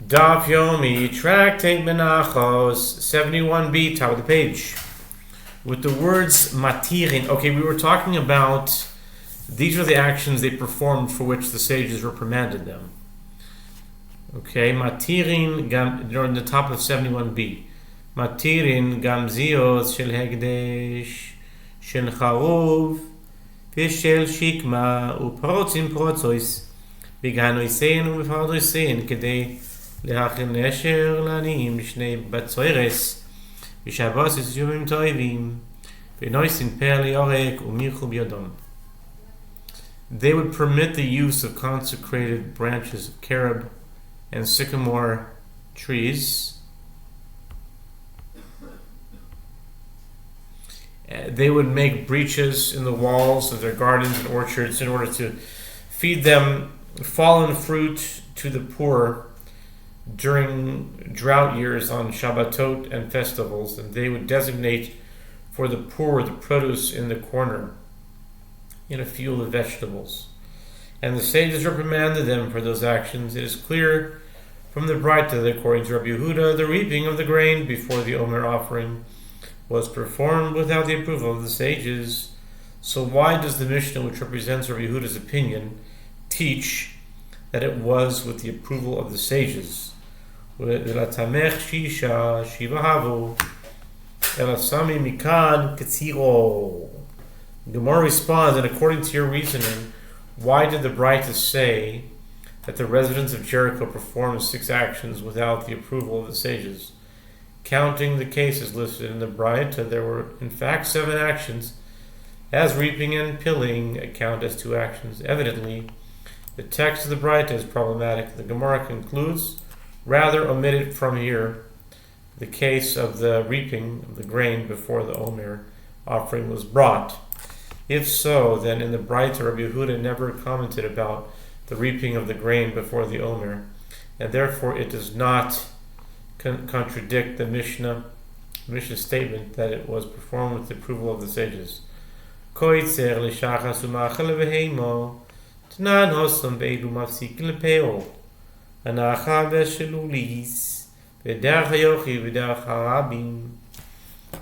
Daf Yomi, Tractate Menachot, 71b, top of the page. With the words matirin. Okay, we were talking about these are the actions they performed for which the sages reprimanded them. Okay, matirin, you're on the top of 71b. Matirin gamziot shel hegdesh shel charuv v'shel shikma uprotzim protzois b'ganoisein u'b'fardoisein kedei להכין נשר לעניים לשני בצוירס ושבוס יומים טובים ונויסים פר ליורק ומירחו ביודום. They would permit the use of consecrated branches of carob and sycamore trees. They would make breaches in the walls of their gardens and orchards in order to feed them fallen fruit to the poor during drought years on Shabbatot and festivals, and they would designate for the poor the produce in the corner in a field of vegetables. And the sages reprimanded them for those actions. It is clear from the Braita that according to Rabbi Yehuda, the reaping of the grain before the Omer offering was performed without the approval of the sages. So why does the Mishnah, which represents Rabbi Yehuda's opinion, teach that it was with the approval of the sages? Gemara responds, and according to your reasoning, why did the Braita say that the residents of Jericho performed 6 actions without the approval of the sages? Counting the cases listed in the Braita, there were in fact 7 actions, as reaping and pilling account as 2 actions. Evidently, the text of the Braita is problematic. The Gemara concludes, rather omit it from here, the case of the reaping of the grain before the Omer offering was brought. If so, then in the Braita, Rabbi Yehuda never commented about the reaping of the grain before the Omer, and therefore it does not contradict the Mishnah statement that it was performed with the approval of the sages. Koitzer l'shachas u'machal v'heimo t'nan hosam be'edu mafsik l'peo anacha v'shelulis v'derech hayochi v'derech harabim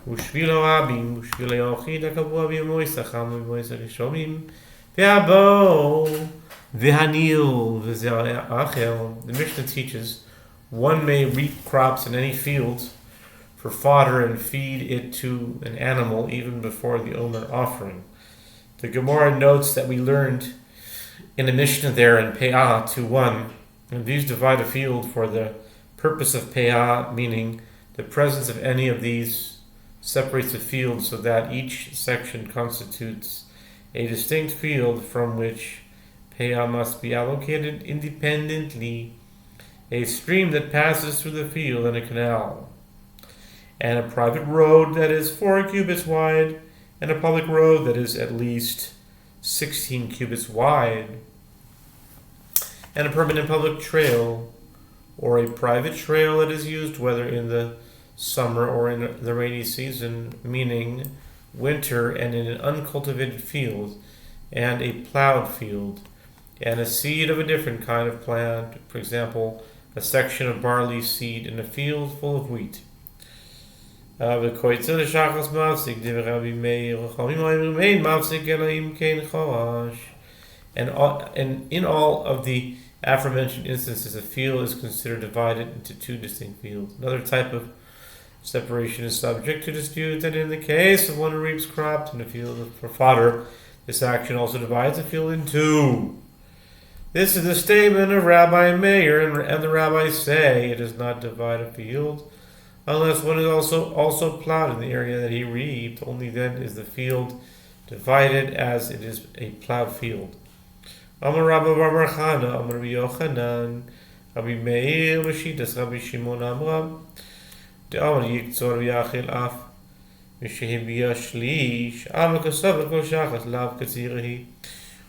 u'shvil harabim u'shvil hayochi l'kavua v'yemoisach ham v'yemoisach yishomim v'abo v'hanil v'zer achel. The Mishnah teaches one may reap crops in any field for fodder and feed it to an animal even before the Omer offering. The Gemara notes that we learned in the Mishnah there in Peah 2:1, and these divide a field for the purpose of Peah, meaning the presence of any of these separates the field so that each section constitutes a distinct field from which Peah must be allocated independently, a stream that passes through the field and a canal, and a private road that is 4 cubits wide, and a public road that is at least 16 cubits wide, and a permanent public trail, or a private trail that is used whether in the summer or in the rainy season, meaning winter, and in an uncultivated field, and a plowed field, and a seed of a different kind of plant, for example, a section of barley seed in a field full of wheat. And in all of the aforementioned instances, a field is considered divided into 2 distinct fields. Another type of separation is subject to dispute, and in the case of one who reaps crops in a field for fodder, this action also divides the field in 2. This is the statement of Rabbi Meir, and the rabbis say it does not divide a field unless one is also plowed in the area that he reaped. Only then is the field divided as it is a plowed field. Amar Rabbi Bar Chana, Amar Rabbi Yochanan, Rabbi Meir, Mashitas Rabbi Shimon Amram, Amar Yiktzor V'Yachil Af, Mishehim V'Yashlish, Amar Kasav V'Kol Shachas Lav Katzirahi.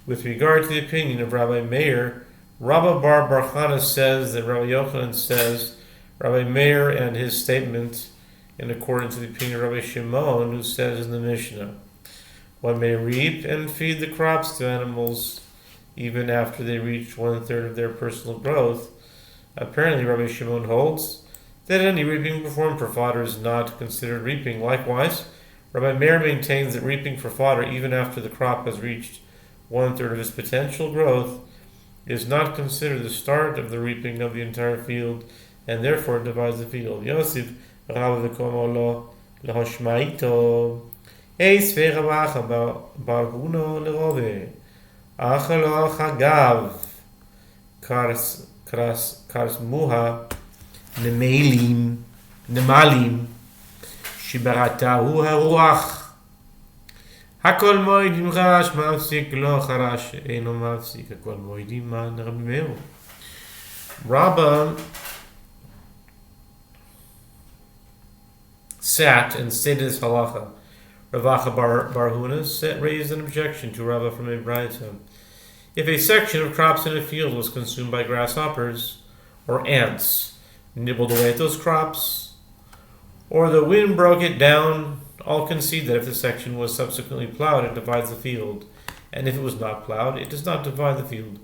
With regard to the opinion of Rabbi Meir, Rabbi Bar Chana says that Rabbi Yochanan says Rabbi Meir and his statement in accordance with the opinion of Rabbi Shimon, who says in the Mishnah, one may reap and feed the crops to animals even after they reach 1/3 of their personal growth, Apparently, Rabbi Shimon holds that any reaping performed for fodder is not considered reaping. Likewise, Rabbi Meir maintains that reaping for fodder, even after the crop has reached 1/3 of its potential growth, is not considered the start of the reaping of the entire field, and therefore divides the field. Yosef Rav v'komolo lehoshmaito eis ve'ravacha bar huno lerove achalo chagav kars muha nemalim shibaratahu haruach הכל מועדים חרש מפסיק לא חרש אינו מפסיק הכל מועדים מן רבי מאיר. Rabbah sat and stated his halacha. Ravacha bar Huna raised an objection to Rabbah from a Braita. If a section of crops in a field was consumed by grasshoppers or ants, nibbled away at those crops, or the wind broke it down, all concede that if the section was subsequently plowed, it divides the field, and if it was not plowed, it does not divide the field.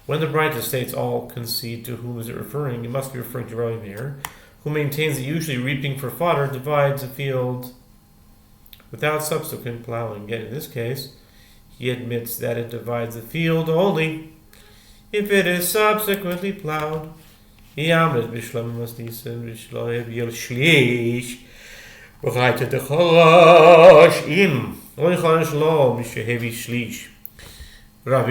When the Braita states all concede, to whom is it referring? It must be referring to Rabbi Meir, who maintains that usually reaping for fodder divides the field without subsequent plowing. Yet in this case, he admits that it divides the field only if it is subsequently plowed. Rabbi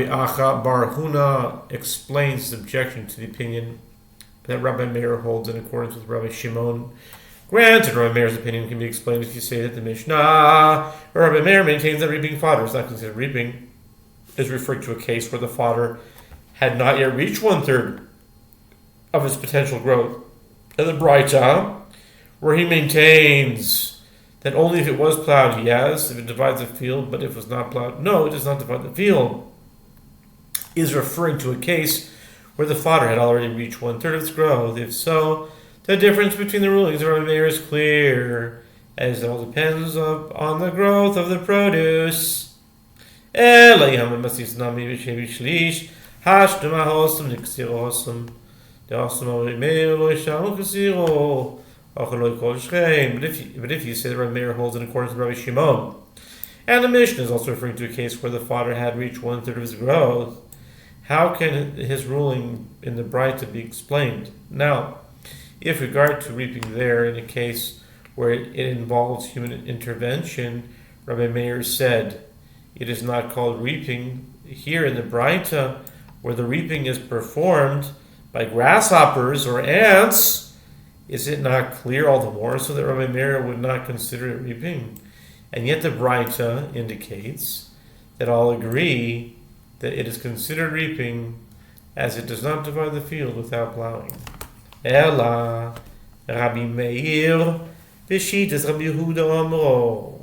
Acha bar Huna explains his objection to the opinion that Rabbi Meir holds in accordance with Rabbi Shimon. Granted, Rabbi Meir's opinion can be explained if you say that the Mishnah, Rabbi Meir maintains that reaping fodder is not considered reaping, is referring to a case where the fodder had not yet reached 1/3 of its potential growth. And the Braita, where he maintains that only if it was plowed, yes, if it divides the field, but if it was not plowed, no, it does not divide the field, is referring to a case where the fodder had already reached 1/3 of its growth. If so, the difference between the rulings of Rabbi Meir is clear, as it all depends on the growth of the produce. But if you say that Rabbi Meir holds in accordance with Rabbi Shimon, and the Mishnah is also referring to a case where the fodder had reached 1/3 of its growth, how can his ruling in the Braita be explained? Now, if regard to reaping there in a case where it involves human intervention, Rabbi Meir said it is not called reaping. Here in the Braita, where the reaping is performed by grasshoppers or ants, is it not clear all the more so that Rabbi Meir would not consider it reaping? And yet the Braita indicates that all agree that it is considered reaping as it does not divide the field without plowing. Ela Rabbi Meir v'shitas Rabbi Yehuda amro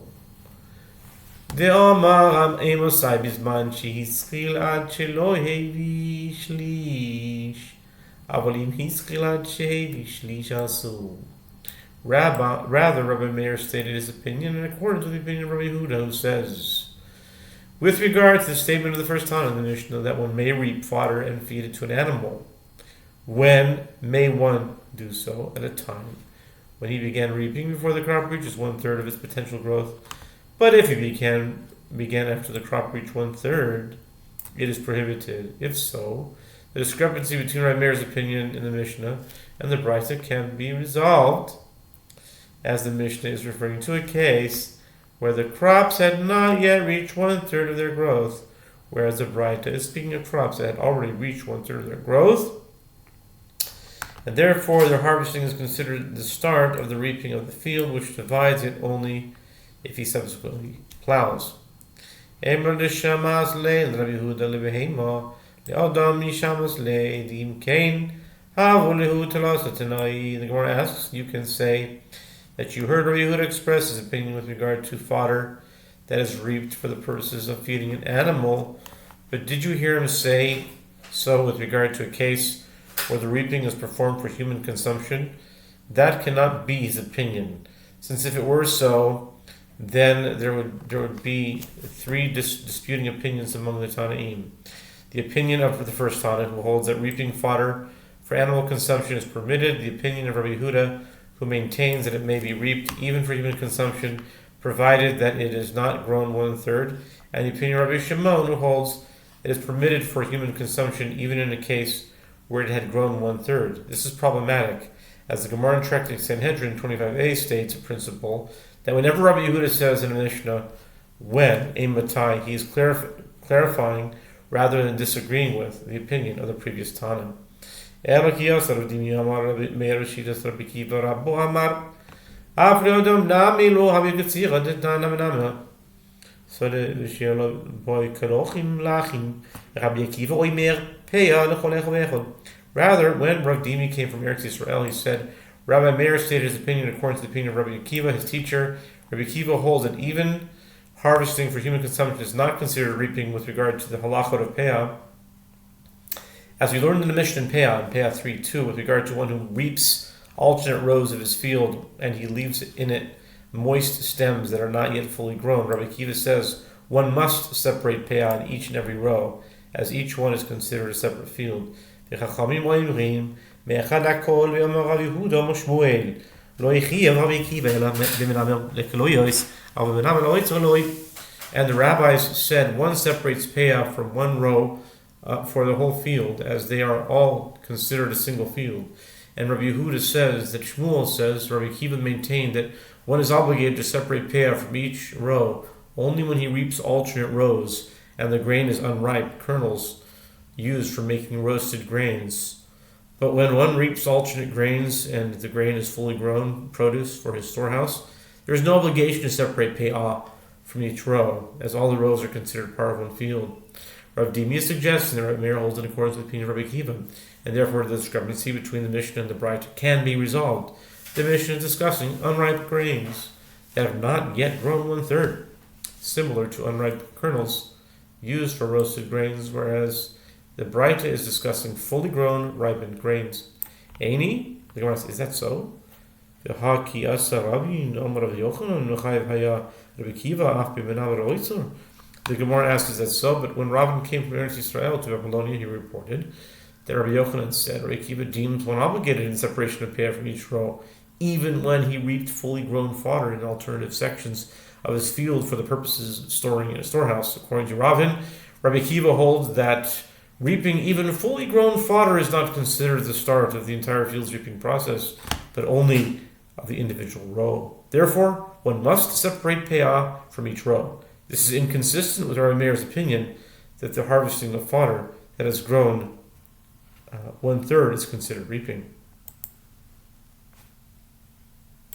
de'amar am emosai bizman shehischil ad shelo hevi shlish aval im hischil ad shehevi shlish asu. Rather, Rabbi Meir stated his opinion in accordance with the opinion of Rabbi Yehuda, who says, with regard to the statement of the first Tana in the Mishnah that one may reap fodder and feed it to an animal, when may one do so? At a time when he began reaping before the crop reaches 1/3 of its potential growth. But if he began after the crop reached 1/3, it is prohibited. If so, the discrepancy between Rabbi Meir's opinion in the Mishnah and the Braita can be resolved, as the Mishnah is referring to a case where the crops had not yet reached 1/3 of their growth, whereas the Braita is speaking of crops that had already reached 1/3 of their growth, and therefore their harvesting is considered the start of the reaping of the field, which divides it only if he subsequently plows. The Gemara asks, you can say that you heard Rabbi Yehuda express his opinion with regard to fodder that is reaped for the purposes of feeding an animal, but did you hear him say so with regard to a case where the reaping is performed for human consumption? That cannot be his opinion, since if it were so, then there would be three disputing opinions among the Tanaim. The opinion of the first Tana, who holds that reaping fodder for animal consumption is permitted. The opinion of Rabbi Yehuda, who maintains that it may be reaped even for human consumption, provided that it is not grown 1/3, and the opinion of Rabbi Shimon, who holds it is permitted for human consumption even in a case where it had grown 1/3. This is problematic, as the Gemara in Tractate Sanhedrin 25a states a principle that whenever Rabbi Yehuda says in a Mishnah, when, a matai, he is clarifying rather than disagreeing with the opinion of the previous Tana. So the rather, when Rav Dimi came from Eretz Yisrael, he said, Rabbi Meir stated his opinion according to the opinion of Rabbi Akiva, his teacher. Rabbi Akiva holds that even harvesting for human consumption is not considered reaping with regard to the halachot of Peah. As we learned in the Mishnah in Peah 3:2, with regard to one who reaps alternate rows of his field and he leaves in it moist stems that are not yet fully grown, Rabbi Akiva says one must separate Peah in each and every row, as each one is considered a separate field. The Chachamim אומרים, מאחד הכל ואומר רב יהודה משמואל, לא יחייב רבי עקיבא אלא במנהמר לכלויוס, אבל במנהמר לא יצר לוי. And the rabbis said one separates Peah from one row for the whole field, as they are all considered a single field. And Rabbi Yehuda says that Shmuel says Rabbi Akiva maintained that one is obligated to separate Peah from each row only when he reaps alternate rows and the grain is unripe, kernels used for making roasted grains. But when one reaps alternate grains and the grain is fully grown produce for his storehouse, there is no obligation to separate Peah from each row, as all the rows are considered part of one field. Rav Dimi suggests that Rabbi Meir holds in accordance with the opinion of Rabbi Akiva, and therefore the discrepancy between the Mishnah and the Braita can be resolved. The Mishnah is discussing unripe grains that have not yet grown 1/3, similar to unripe kernels used for roasted grains, whereas the Braita is discussing fully grown, ripened grains. Eini? The Gemara says, is that so? The Gemara asks, is that so? But when Rabban came from Eretz Yisrael to Babylonia, he reported that Rabbi Yochanan said Rabbi Akiva deemed one obligated in separation of Peah from each row, even when he reaped fully grown fodder in alternative sections of his field for the purposes of storing in a storehouse. According to Ravin, Rabbi Akiva holds that reaping even fully grown fodder is not considered the start of the entire field's reaping process, but only of the individual row. Therefore, one must separate Peah from each row. This is inconsistent with Rabbi Meir's opinion that the harvesting of fodder that has grown 1/3 is considered reaping.